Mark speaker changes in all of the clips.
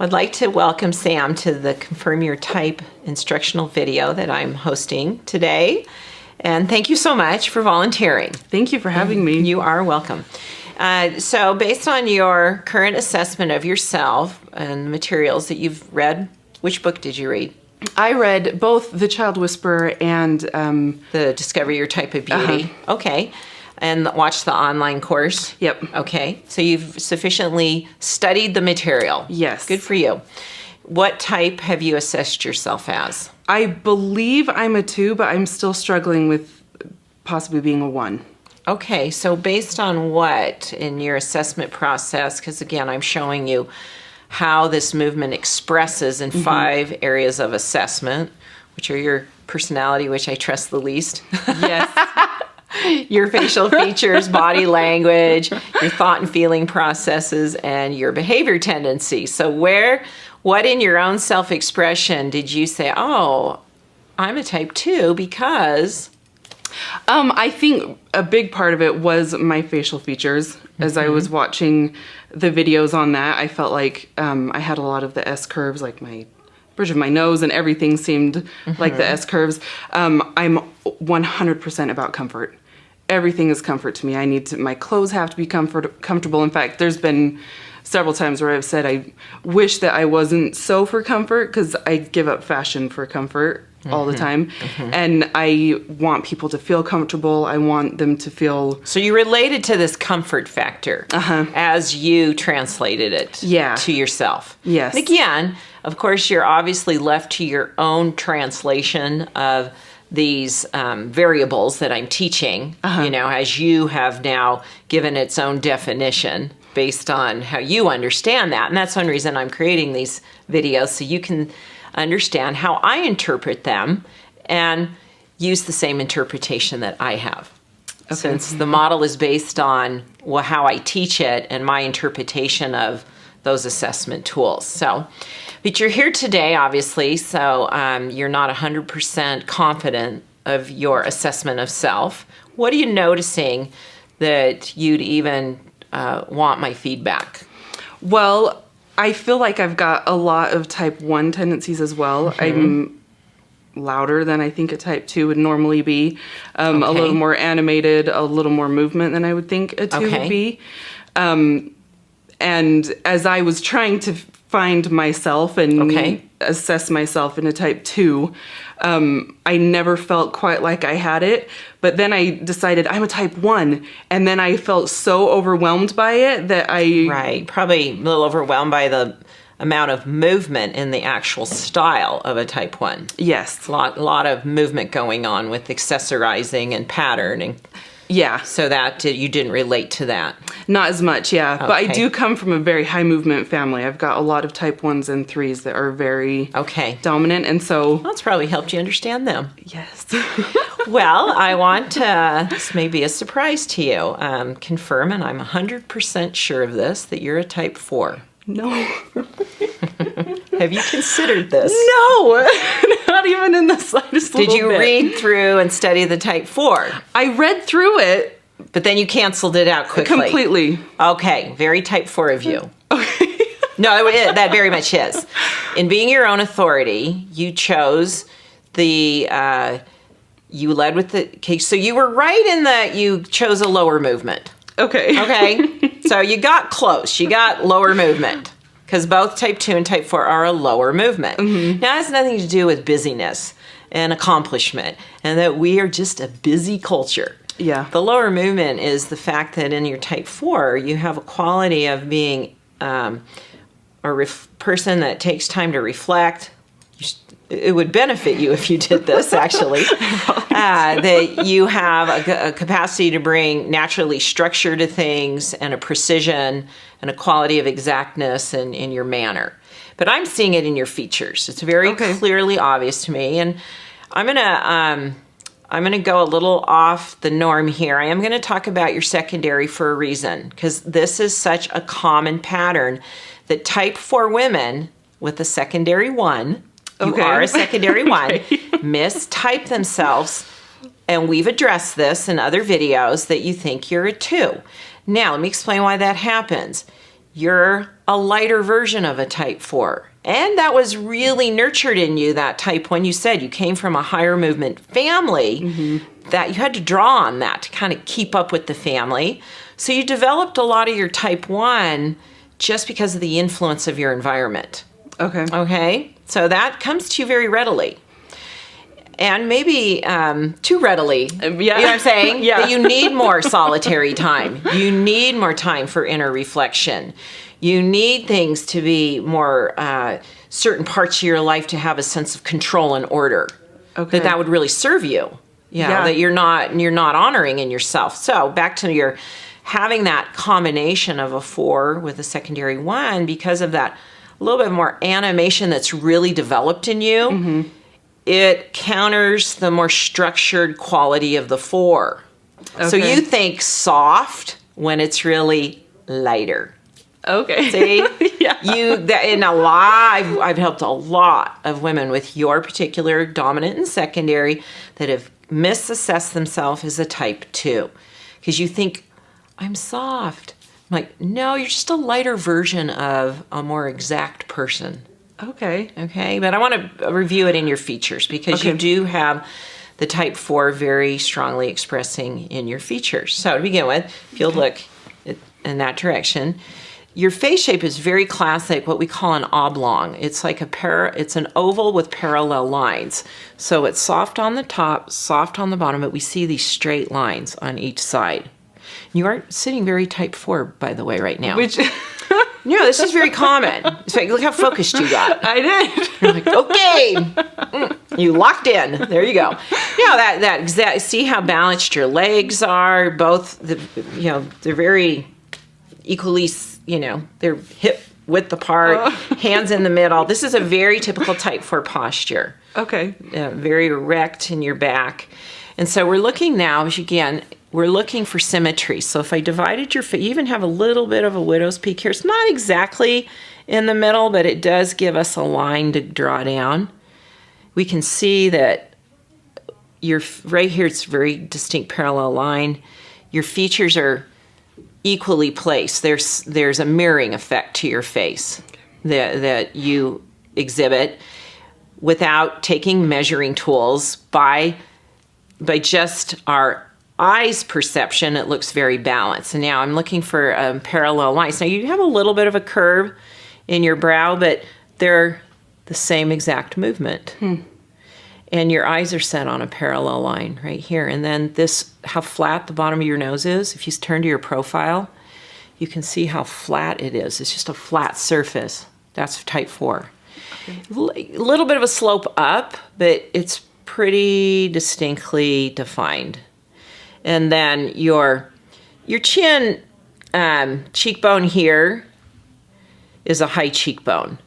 Speaker 1: I'd like to welcome Sam to the Confirm Your Type instructional video that I'm hosting today. And thank you so much for volunteering.
Speaker 2: Thank you for having me.
Speaker 1: You are welcome. So based on your current assessment of yourself and the materials that you've read, which book did you read?
Speaker 2: I read both The Child Whisperer and
Speaker 1: The Discover Your Type of Beauty. Okay. And watched the online course?
Speaker 2: Yep.
Speaker 1: Okay. So you've sufficiently studied the material?
Speaker 2: Yes.
Speaker 1: Good for you. What type have you assessed yourself as?
Speaker 2: I believe I'm a 2, but I'm still struggling with possibly being a 1.
Speaker 1: Okay. So based on what in your assessment process, because again, I'm showing you how this movement expresses in 5 areas of assessment, which are your personality, which I trust the least.
Speaker 2: Yes.
Speaker 1: Your facial features, body language, your thought and feeling processes, and your behavior tendencies. So what in your own self-expression did you say, oh, I'm a type 2 because...
Speaker 2: I think a big part of it was my facial features. As I was watching the videos on that, I felt like I had a lot of the S curves, like my bridge of my nose and everything seemed like the S curves. I'm 100% about comfort. Everything is comfort to me. My clothes have to be comfortable. In fact, there's been several times where I've said I wish that I wasn't so for comfort because I give up fashion for comfort all the time. And I want people to feel comfortable. I want them to feel...
Speaker 1: So you related to this comfort factor as you translated it to yourself.
Speaker 2: Yes.
Speaker 1: And again, of course, you're obviously left to your own translation of these variables that I'm teaching, as you have now given its own definition based on how you understand that. And that's one reason I'm creating these videos, so you can understand how I interpret them and use the same interpretation that I have. Okay. Since the model is based on how I teach it and my interpretation of those assessment tools. But you're here today, obviously, so you're not 100% confident of your assessment of self. What are you noticing that you'd even want my feedback?
Speaker 2: Well, I feel like I've got a lot of type 1 tendencies as well. I'm louder than I think a type 2 would normally be, a little more animated, a little more movement than I would think a 2 would be. And as I was trying to find myself and assess myself in a type 2, I never felt quite like I had it. But then I decided I'm a type 1. And then I felt so overwhelmed by it that I...
Speaker 1: Right. Probably a little overwhelmed by the amount of movement in the actual style of a type 1.
Speaker 2: Yes.
Speaker 1: A lot of movement going on with accessorizing and patterning.
Speaker 2: Yeah.
Speaker 1: So that you didn't relate to that?
Speaker 2: Not as much, yeah. Okay. But I do come from a very high movement family. I've got a lot of type 1s and 3s that are very dominant, and so...
Speaker 1: Well, that's probably helped you understand them.
Speaker 2: Yes.
Speaker 1: Well, I want to, this may be a surprise to you, confirm, and I'm 100% sure of this, that you're a type 4.
Speaker 2: No.
Speaker 1: Have you considered this?
Speaker 2: No, not even in the slightest little bit.
Speaker 1: Did you read through and study the type 4?
Speaker 2: I read through it.
Speaker 1: But then you canceled it out quickly.
Speaker 2: Completely.
Speaker 1: Okay, very type 4 of you.
Speaker 2: Okay.
Speaker 1: No, that very much is. In being your own authority, you chose you led with the, okay, so you were right in that you chose a lower movement.
Speaker 2: Okay.
Speaker 1: Okay, so you got close. You got lower movement. Because both type 2 and type 4 are a lower movement. Now, it has nothing to do with busyness and accomplishment, and that we are just a busy culture.
Speaker 2: Yeah.
Speaker 1: The lower movement is the fact that in your type 4, you have a quality of being a person that takes time to reflect. It would benefit you if you did this, actually. That you have a capacity to bring naturally structure to things and a precision and a quality of exactness in your manner. But I'm seeing it in your features. It's very clearly obvious to me. And I'm gonna go a little off the norm here. I am gonna talk about your secondary for a reason, because this is such a common pattern that type 4 women with a secondary 1, you are a secondary 1, mistype themselves, and we've addressed this in other videos, that you think you're a 2. Now, let me explain why that happens. you're a lighter version of a type 4. And that was really nurtured in you, that type 1. You said you came from a higher movement family, that you had to draw on that to kind of keep up with the family. So you developed a lot of your type 1 just because of the influence of your environment.
Speaker 2: Okay.
Speaker 1: Okay? So that comes to you very readily. And maybe too readily.
Speaker 2: Yeah.
Speaker 1: You know what I'm saying?
Speaker 2: Yeah.
Speaker 1: That you need more solitary time. You need more time for inner reflection. You need things to be more certain parts of your life to have a sense of control and order.
Speaker 2: Okay.
Speaker 1: That would really serve you.
Speaker 2: Yeah.
Speaker 1: That you're not honoring in yourself. So back to your having that combination of a 4 with a secondary 1, because of that a little bit more animation that's really developed in you, it counters the more structured quality of the 4. So
Speaker 2: Okay.
Speaker 1: you think soft when it's really lighter.
Speaker 2: Okay.
Speaker 1: See?
Speaker 2: Yeah.
Speaker 1: I've helped a lot of women with your particular dominant and secondary that have misassessed themselves as a type 2. Because you think, I'm soft. I'm like, no, you're just a lighter version of a more exact person.
Speaker 2: Okay.
Speaker 1: Okay, but I want to review it in your features because you
Speaker 2: Okay.
Speaker 1: do have the type 4 very strongly expressing in your features. So to begin with, if you'll look in that direction, your face shape is very classic, what we call an oblong. It's like it's an oval with parallel lines. So it's soft on the top, soft on the bottom, but we see these straight lines on each side. You are sitting very type 4, by the way, right now.
Speaker 2: Which
Speaker 1: No, this is very common. It's like, look how focused you got.
Speaker 2: I did.
Speaker 1: You're like, okay, you locked in. There you go. See how balanced your legs are. Both, they're very equally, they're hip width apart, hands in the middle. This is a very typical type 4 posture.
Speaker 2: Okay.
Speaker 1: Very erect in your back. And so we're looking now, again, we're looking for symmetry. So if I divided your face, you even have a little bit of a widow's peak here. It's not exactly in the middle, but it does give us a line to draw down. We can see that right here, it's a very distinct parallel line. Your features are equally placed. There's a mirroring effect to your face that you exhibit without taking measuring tools. By just our eyes perception, it looks very balanced. And now I'm looking for parallel lines. Now you have a little bit of a curve in your brow, but they're the same exact movement. And your eyes are set on a parallel line right here. And then how flat the bottom of your nose is. If you turn to your profile, you can see how flat it is. It's just a flat surface. That's type 4. Okay. A little bit of a slope up, but it's pretty distinctly defined. And then your chin cheekbone here is a high cheekbone.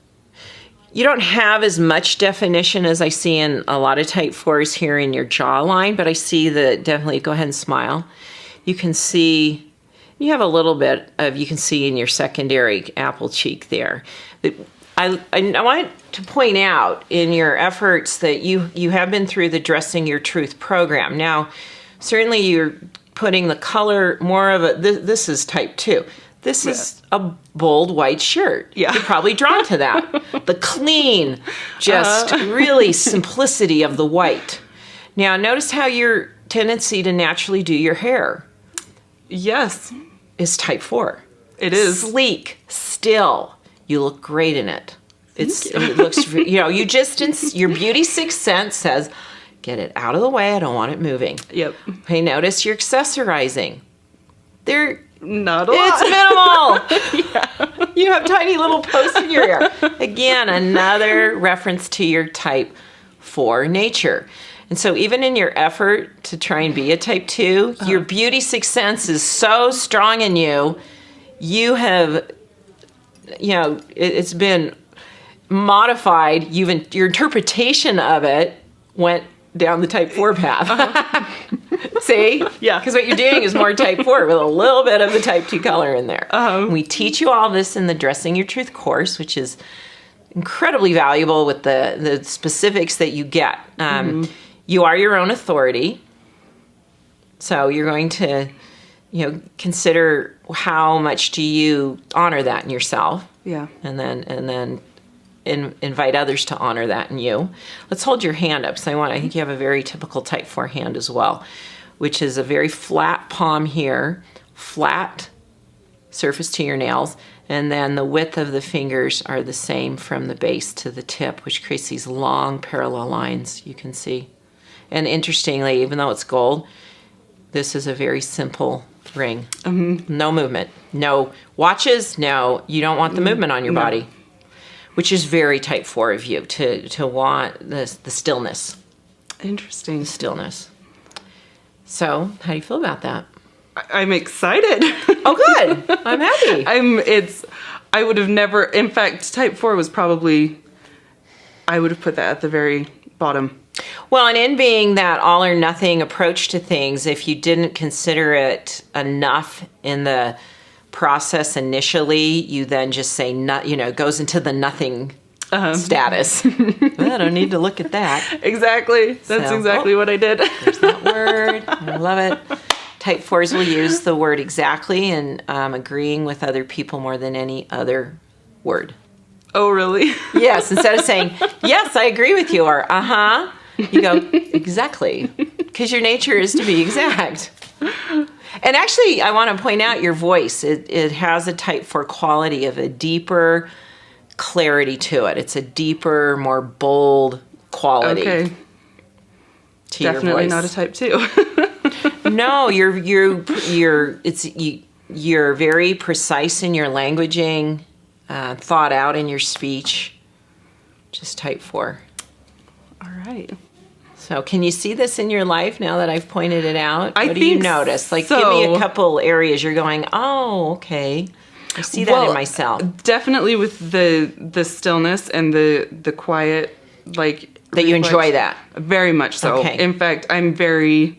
Speaker 1: You don't have as much definition as I see in a lot of type 4s here in your jawline, but I see definitely, go ahead and smile. You can see, you have a little bit you can see in your secondary apple cheek there. But I want to point out in your efforts that you have been through the Dressing Your Truth program. Now, certainly you're putting the color more of this is type 2. This is a bold white shirt.
Speaker 2: Yeah.
Speaker 1: You're probably drawn to that. The clean, just really simplicity of the white. Now, notice how your tendency to naturally do your hair
Speaker 2: Yes.
Speaker 1: is type 4.
Speaker 2: It is.
Speaker 1: Sleek, still. You look great in it. It looks, your beauty sixth sense says, get it out of the way. I don't want it moving.
Speaker 2: Yep.
Speaker 1: Okay, notice you're accessorizing.
Speaker 2: Not a lot.
Speaker 1: It's minimal. Yeah. You have tiny little posts in your hair. Again, another reference to your type 4 nature. And so even in your effort to try and be a type 2, your beauty sixth sense is so strong in you. You have, it's been modified. Your interpretation of it went down the type 4 path. See?
Speaker 2: Yeah.
Speaker 1: Because what you're doing is more type 4 with a little bit of the type 2 color in there. We teach you all this in the Dressing Your Truth course, which is incredibly valuable with the specifics that you get. You are your own authority. So you're going to consider how much do you honor that in yourself,
Speaker 2: Yeah.
Speaker 1: and then invite others to honor that in you. Let's hold your hand up. So I think you have a very typical type 4 hand as well, which is a very flat palm here, flat surface to your nails, and then the width of the fingers are the same from the base to the tip, which creates these long parallel lines you can see. And interestingly, even though it's gold, this is a very simple ring. No movement, no watches, no, you don't want the movement on your body, which is very type 4 of you, to want the stillness.
Speaker 2: Interesting.
Speaker 1: Stillness. So, how do you feel about that?
Speaker 2: I'm excited.
Speaker 1: Oh, good. I'm happy.
Speaker 2: I would have never, in fact, type 4 was probably, I would have put that at the very bottom.
Speaker 1: Well, and in being that all or nothing approach to things, if you didn't consider it enough in the process initially, you then just say, it goes into the nothing status. I don't need to look at that.
Speaker 2: Exactly. That's exactly what I did.
Speaker 1: There's that word. I love it. Type 4s will use the word exactly and agreeing with other people more than any other word.
Speaker 2: Oh, really?
Speaker 1: Yes. Instead of saying, yes, I agree with you, or you go, exactly. Because your nature is to be exact. And actually, I want to point out your voice. It has a type 4 quality of a deeper clarity to it. It's a deeper, more bold quality.
Speaker 2: Okay.
Speaker 1: To
Speaker 2: Definitely
Speaker 1: your voice.
Speaker 2: not a type 2.
Speaker 1: No, you're very precise in your languaging, thought out in your speech. Just type 4.
Speaker 2: All right.
Speaker 1: So can you see this in your life now that I've pointed it out?
Speaker 2: I
Speaker 1: what do you
Speaker 2: think
Speaker 1: notice? Like,
Speaker 2: so.
Speaker 1: give me a couple areas you're going, oh, okay. I see that in myself.
Speaker 2: Definitely with the stillness and the quiet, like
Speaker 1: That you enjoy that.
Speaker 2: Very much so.
Speaker 1: Okay.
Speaker 2: In fact, I'm very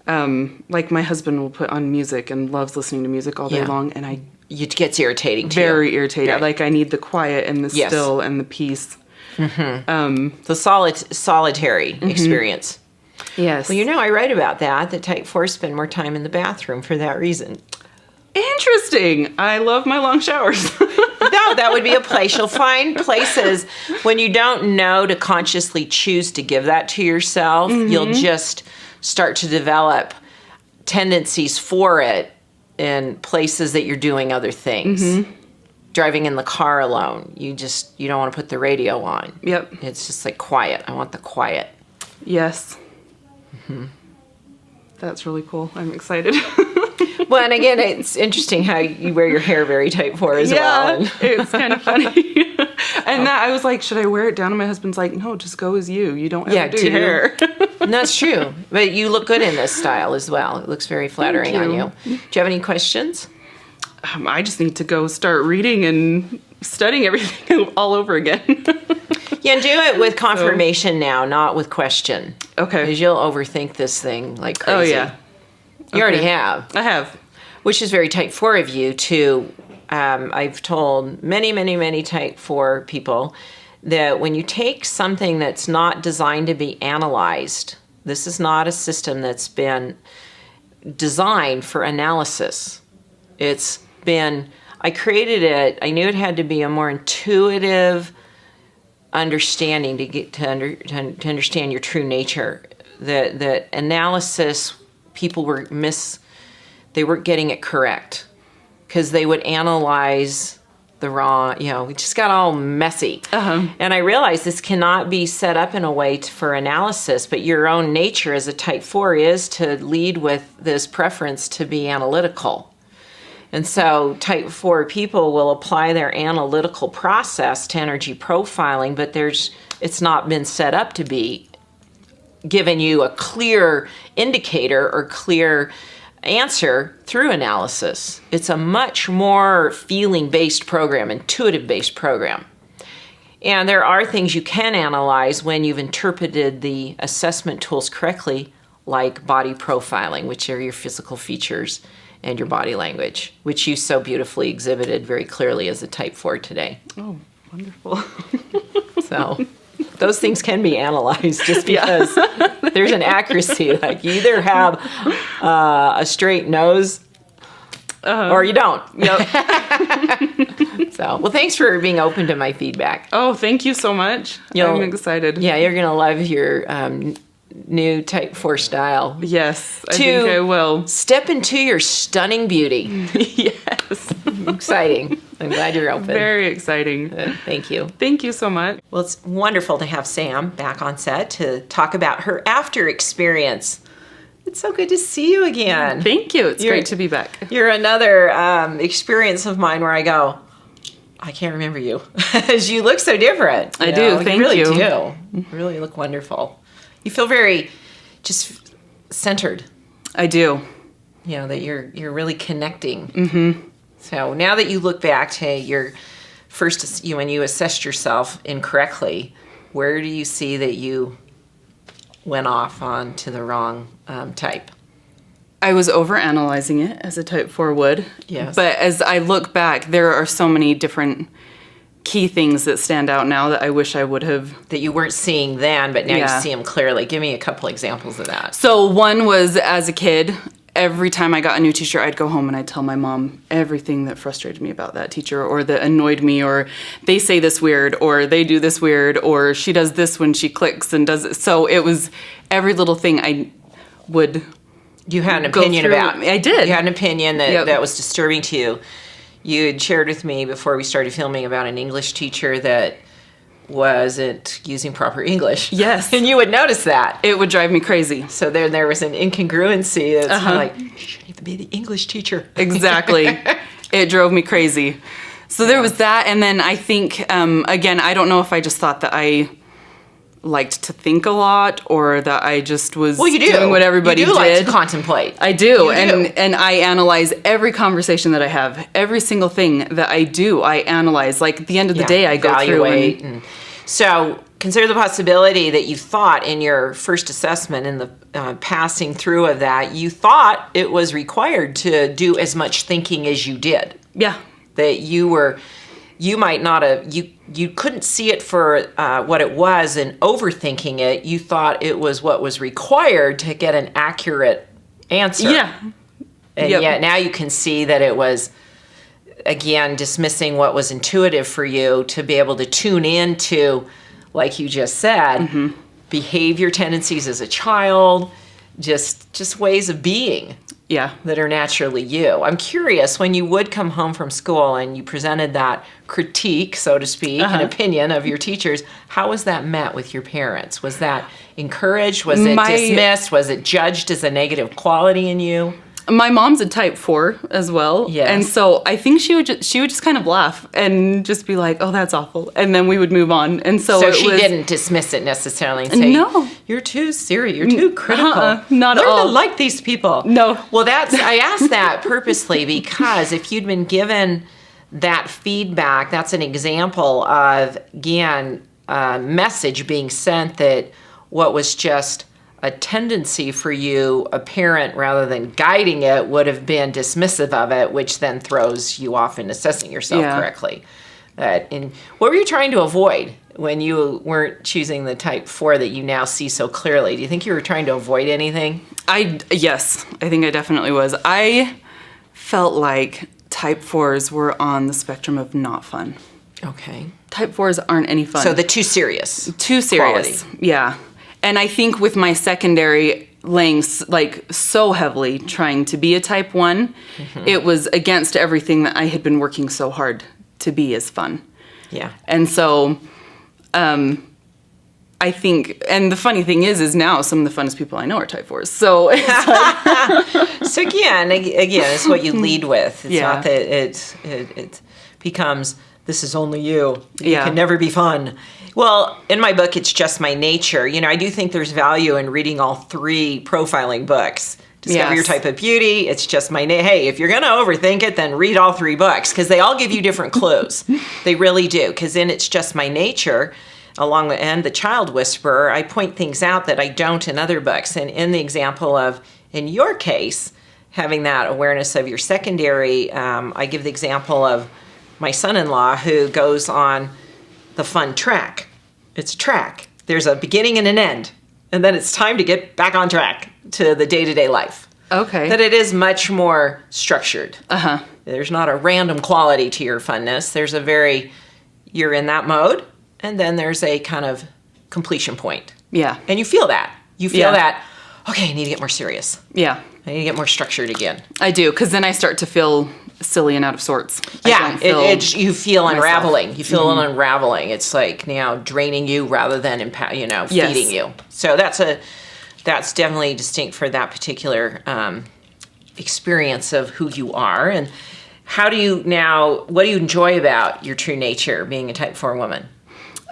Speaker 2: like my husband will put on music and loves listening to music all day long, and
Speaker 1: It gets irritating to you.
Speaker 2: very irritated.
Speaker 1: Right.
Speaker 2: Like I need the quiet and the still and the peace.
Speaker 1: The solitary experience.
Speaker 2: Yes.
Speaker 1: Well, I write about that type 4 spend more time in the bathroom for that reason.
Speaker 2: Interesting. I love my long showers.
Speaker 1: No, that would be a place. You'll find places when you don't know to consciously choose to give that to yourself, you'll just start to develop tendencies for it in places that you're doing other things. Driving in the car alone, you don't want to put the radio on.
Speaker 2: Yep.
Speaker 1: It's just like quiet. I want the quiet.
Speaker 2: Yes. That's really cool. I'm excited.
Speaker 1: Well, and again, it's interesting how you wear your hair very type 4 as well.
Speaker 2: Yeah, it's kind of funny. And that I was like, should I wear it down? And my husband's like, no, just go as you. You don't have to do your hair.
Speaker 1: And that's true. But you look good in this style as well. It looks very flattering on you. Do you have any questions?
Speaker 2: I just need to go start reading and studying everything all over again.
Speaker 1: Yeah, and do it with confirmation now, not with question.
Speaker 2: Okay.
Speaker 1: Because you'll overthink this thing like crazy.
Speaker 2: Oh, yeah.
Speaker 1: You already have.
Speaker 2: I have.
Speaker 1: Which is very type 4 of you, too. I've told many, many, many type 4 people that when you take something that's not designed to be analyzed, this is not a system that's been designed for analysis. I created it, I knew it had to be a more intuitive understanding to get to understand your true nature. That analysis, people they weren't getting it correct because they would analyze the wrong, we just got all messy. And I realized this cannot be set up in a way for analysis, but your own nature as a type 4 is to lead with this preference to be analytical. And so type 4 people will apply their analytical process to energy profiling, but it's not been set up to be giving you a clear indicator or clear answer through analysis. It's a much more feeling-based program, intuitive-based program. And there are things you can analyze when you've interpreted the assessment tools correctly, like body profiling, which are your physical features and your body language, which you so beautifully exhibited very clearly as a type 4 today.
Speaker 2: Oh, wonderful.
Speaker 1: So those things can be analyzed just because there's an accuracy. Like you either have a straight nose or you don't.
Speaker 2: Yep.
Speaker 1: So, well, thanks for being open to my feedback.
Speaker 2: Oh, thank you so much. I'm excited.
Speaker 1: Yeah, you're going to love your new Type 4 style.
Speaker 2: Yes, I think I will.
Speaker 1: Step into your stunning beauty.
Speaker 2: Yes.
Speaker 1: Exciting. I'm glad you're open.
Speaker 2: Very exciting.
Speaker 1: Thank you.
Speaker 2: Thank you so much.
Speaker 1: Well, it's wonderful to have Sam back on set to talk about her after experience. It's so good to see you again.
Speaker 2: Thank you. It's great to be back.
Speaker 1: You're another experience of mine where I go, I can't remember you. As you look so different.
Speaker 2: I do. Thank you.
Speaker 1: You really do. You really look wonderful. You feel very just centered.
Speaker 2: I do.
Speaker 1: You know, that you're really connecting. Mm-hmm. So now that you look back to your first, when you assessed yourself incorrectly, where do you see that you went off on to the wrong type?
Speaker 2: I was overanalyzing it as a Type 4 would.
Speaker 1: Yes.
Speaker 2: But as I look back, there are so many different key things that stand out now that I wish I would have. That
Speaker 1: you weren't seeing then, but now you see them clearly. Give me a couple examples of that.
Speaker 2: So one was, as a kid, every time I got a new teacher, I'd go home and I'd tell my mom everything that frustrated me about that teacher, or that annoyed me, or they say this weird, or they do this weird, or she does this when she clicks and does it. So it was every little thing I would.
Speaker 1: You had an opinion about.
Speaker 2: I did.
Speaker 1: You had an opinion that was disturbing to you. You had shared with me before we started filming about an English teacher that wasn't using proper English.
Speaker 2: Yes.
Speaker 1: And you would notice that.
Speaker 2: It would drive me crazy.
Speaker 1: So there was an incongruency that's kind of like, you shouldn't even be the English teacher.
Speaker 2: Exactly. It drove me crazy. So there was that. And then I think, again, I don't know if I just thought that I liked to think a lot, or that I just was doing what everybody did.
Speaker 1: You do like to contemplate.
Speaker 2: I do. And I analyze every conversation that I have. Every single thing that I do, I analyze. Like at the end of the day, I go through and
Speaker 1: so consider the possibility that you thought in your first assessment, in the passing through of that, you thought it was required to do as much thinking as you did.
Speaker 2: Yeah.
Speaker 1: That you might not have, you couldn't see it for what it was and overthinking it. You thought it was what was required to get an accurate answer.
Speaker 2: Yeah.
Speaker 1: And yet now you can see that it was, again, dismissing what was intuitive for you to be able to tune into, like you just said, behavior tendencies as a child, just ways of being.
Speaker 2: Yeah.
Speaker 1: That are naturally you. I'm curious, when you would come home from school and you presented that critique, so to speak, an opinion of your teachers, how was that met with your parents? Was that encouraged? Was it dismissed? Was it judged as a negative quality in you?
Speaker 2: My mom's a Type 4 as well.
Speaker 1: Yes.
Speaker 2: And so I think she would just kind of laugh and just be like, oh, that's awful. And then we would move on. And so
Speaker 1: she didn't dismiss it necessarily and say,
Speaker 2: no,
Speaker 1: you're too serious, you're too critical.
Speaker 2: Not at all.
Speaker 1: Learn to like these people.
Speaker 2: No.
Speaker 1: Well, I asked that purposely because if you'd been given that feedback, that's an example of, again, a message being sent that what was just a tendency for you, a parent, rather than guiding it, would have been dismissive of it, which then throws you off in assessing yourself correctly. And what were you trying to avoid when you weren't choosing the Type 4 that you now see so clearly? Do you think you were trying to avoid anything?
Speaker 2: Yes, I think I definitely was. I felt like Type 4s were on the spectrum of not fun.
Speaker 1: Okay.
Speaker 2: Type 4s aren't any fun.
Speaker 1: So the too serious.
Speaker 2: Too serious. Quality. Yeah. And I think with my secondary laying like so heavily trying to be a Type 1, it was against everything that I had been working so hard to be as fun. Yeah. And so I think, and the funny thing is now some of the funnest people I know are Type 4s. So it's like
Speaker 1: so again, it's what you lead with. It's not that it becomes, this is only you. You can never be fun. Well, in my book, It's Just My Nature. You know, I do think there's value in reading all 3 profiling books. Discover Your Type of Beauty, It's Just My Nature. Hey, if you're going to overthink it, then read all 3 books because they all give you different clues. They really do. Because in It's Just My Nature, along the end, The Child Whisperer, I point things out that I don't in other books. And in the example of, in your case, having that awareness of your secondary, I give the example of my son-in-law who goes on the fun track. It's a track. There's a beginning and an end. And then it's time to get back on track to the day-to-day life.
Speaker 2: Okay.
Speaker 1: That it is much more structured.
Speaker 2: Uh-huh.
Speaker 1: There's not a random quality to your funness. There's you're in that mode, and then there's a kind of completion point.
Speaker 2: Yeah.
Speaker 1: And you feel that. You feel
Speaker 2: Yeah.
Speaker 1: that, okay, I need to get more serious.
Speaker 2: Yeah.
Speaker 1: I need to get more structured again.
Speaker 2: I do, because then I start to feel silly and out of sorts. I
Speaker 1: Yeah,
Speaker 2: don't feel
Speaker 1: you feel
Speaker 2: myself.
Speaker 1: unraveling. You feel an unraveling. It's like now draining you rather than
Speaker 2: Yes.
Speaker 1: feeding you. So that's definitely distinct for that particular experience of who you are. And what do you enjoy about your true nature, being a type 4 woman?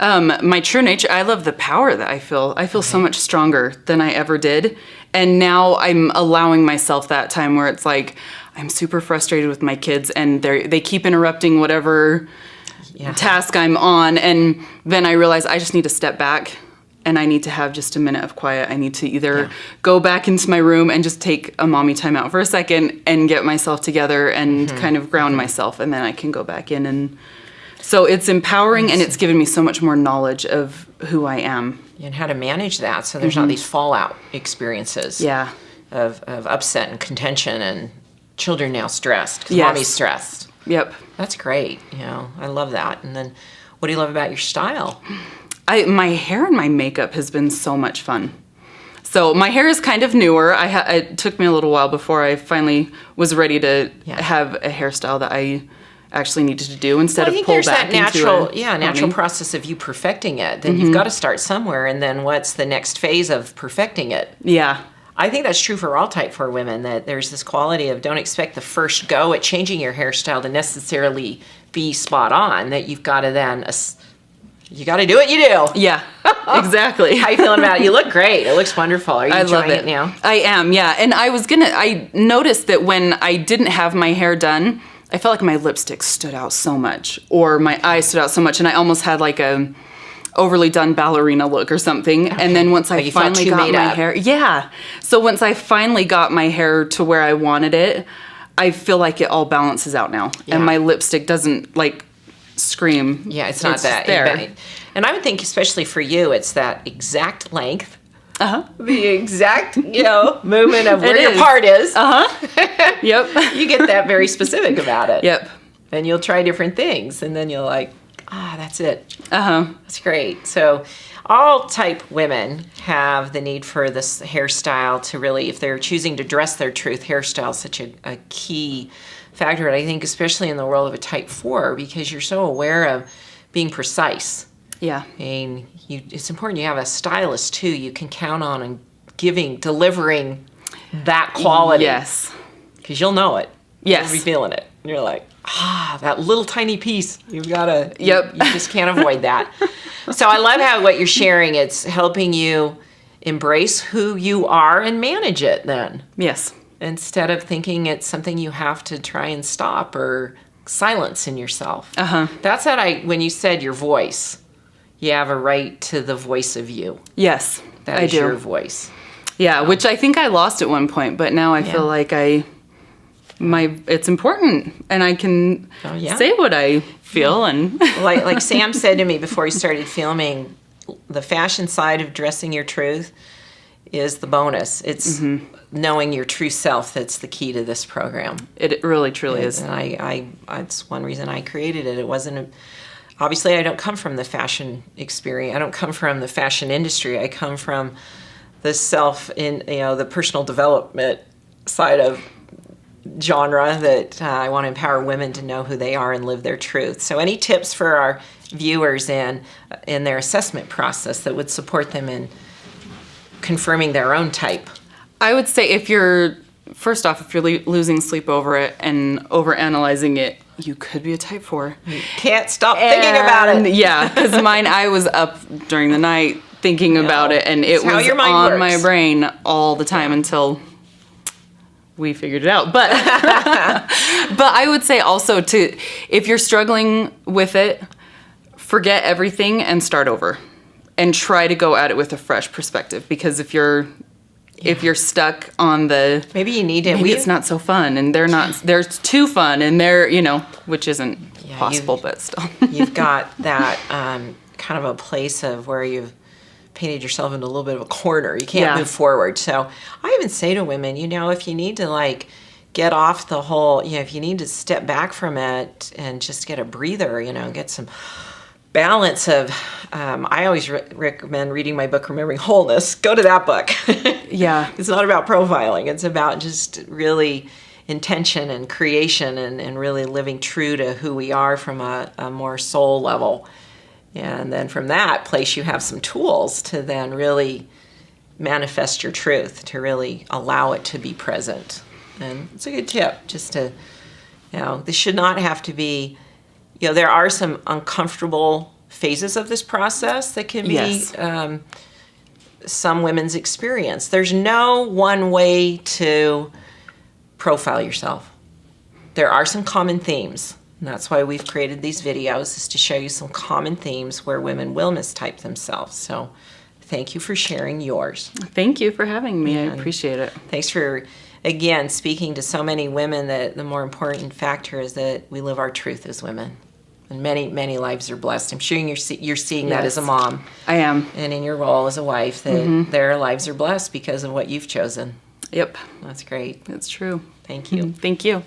Speaker 2: My true nature, I love the power that I feel. I feel so much stronger than I ever did. And now I'm allowing myself that time where it's like, I'm super frustrated with my kids and they keep interrupting whatever task I'm on. And then I realize I just need to step back and I need to have just a minute of quiet. I need to either go back into my room and just take a mommy time out for a second and get myself together and kind of ground myself. And then I can go back in. And so it's empowering and it's given me so much more knowledge of who I am.
Speaker 1: And how to manage that so there's not these fallout experiences
Speaker 2: Yeah.
Speaker 1: of upset and contention and children now stressed 'cause
Speaker 2: Yes.
Speaker 1: mommy's stressed.
Speaker 2: Yep.
Speaker 1: That's great. I love that. And then what do you love about your style?
Speaker 2: My hair and my makeup has been so much fun. So my hair is kind of newer. It took me a little while before I finally was ready to have a hairstyle that I actually needed to do instead
Speaker 1: I
Speaker 2: of
Speaker 1: think
Speaker 2: pull
Speaker 1: there's
Speaker 2: back
Speaker 1: that natural
Speaker 2: pony.
Speaker 1: process of you perfecting it. Then you've got to start somewhere, and then what's the next phase of perfecting it?
Speaker 2: Yeah.
Speaker 1: I think that's true for all type 4 women, that there's this quality of don't expect the first go at changing your hairstyle to necessarily be spot on, that you've got to then, you got to do what you do.
Speaker 2: Yeah, exactly.
Speaker 1: How you feeling about it? You look great. It looks wonderful. Are you enjoying it now?
Speaker 2: I am, yeah. And I noticed that when I didn't have my hair done, I felt like my lipstick stood out so much or my eyes stood out so much and I almost had like a overly done ballerina look or something. Okay. And then once I finally got my hair, so once I finally got my hair to where I wanted it, I feel like it all balances out now. Yeah. And my lipstick doesn't like scream.
Speaker 1: Yeah, it's not that there. And I would think, especially for you, it's that exact length. The exact, movement of where your part is.
Speaker 2: Yep.
Speaker 1: You get that very specific about it.
Speaker 2: Yep.
Speaker 1: And you'll try different things, and then you're like, that's it.
Speaker 2: Uh-huh.
Speaker 1: That's great. So all type women have the need for this hairstyle to really, if they're choosing to dress their truth, hairstyle is such a key factor. And I think especially in the world of a type 4, because you're so aware of being precise.
Speaker 2: Yeah.
Speaker 1: I mean, it's important you have a stylist too. You can count on and delivering that quality.
Speaker 2: Yes.
Speaker 1: Because you'll know it.
Speaker 2: Yes.
Speaker 1: You'll be feeling it. And you're like, that little tiny piece. You've got to,
Speaker 2: Yep.
Speaker 1: You just can't avoid that. So I love how what you're sharing, it's helping you embrace who you are and manage it then.
Speaker 2: Yes.
Speaker 1: Instead of thinking it's something you have to try and stop or silence in yourself. That's when you said your voice. You have a right to the voice of you.
Speaker 2: Yes,
Speaker 1: That is your voice.
Speaker 2: Yeah, which I think I lost at one point, but now I feel like it's important, and I can say what I feel. And
Speaker 1: like Sam said to me before he started filming, the fashion side of dressing your truth is the bonus. It's knowing your true self that's the key to this program.
Speaker 2: It really, truly is.
Speaker 1: And it's one reason I created it. It wasn't obviously, I don't come from the fashion experience. I don't come from the fashion industry. I come from the the personal development side of genre that I want to empower women to know who they are and live their truth. So any tips for our viewers in their assessment process that would support them in confirming their own type?
Speaker 2: I would say if you're losing sleep over it and overanalyzing it, you could be a type 4.
Speaker 1: You can't stop thinking about it.
Speaker 2: Yeah, because I was up during the night thinking about it, and it was on my brain all the time until we figured it out. But but I would say also if you're struggling with it, forget everything and start over, and try to go at it with a fresh perspective. Because if you're stuck on maybe it's not so fun, and they're too fun, and they're which isn't possible, but still
Speaker 1: you've got that kind of a place of where you've painted yourself into a little bit of a corner. You can't
Speaker 2: Yeah.
Speaker 1: move forward. So I even say to women, if you need to like get off the whole, if you need to step back from it and just get a breather, get some balance of, I always recommend reading my book, Remembering Wholeness. Go to that book.
Speaker 2: Yeah.
Speaker 1: It's not about profiling. It's about just really intention and creation and really living true to who we are from a more soul level. And then from that place, you have some tools to then really manifest your truth, to really allow it to be present. And it's a good tip just to, this should not have to be, there are some uncomfortable phases of this process that can be
Speaker 2: Yes.
Speaker 1: Some women's experience. There's no one way to profile yourself. There are some common themes. And that's why we've created these videos, is to show you some common themes where women will mistype themselves. So thank you for sharing yours.
Speaker 2: Thank you for having me. I appreciate it.
Speaker 1: Thanks for, again, speaking to so many women that the more important factor is that we live our truth as women. And many, many lives are blessed. I'm sure you're seeing that as a
Speaker 2: Yes.
Speaker 1: mom.
Speaker 2: I am.
Speaker 1: And in your role as a wife, that their lives are blessed because of what you've chosen.
Speaker 2: Yep.
Speaker 1: That's great.
Speaker 2: It's true.
Speaker 1: Thank you.
Speaker 2: Thank you.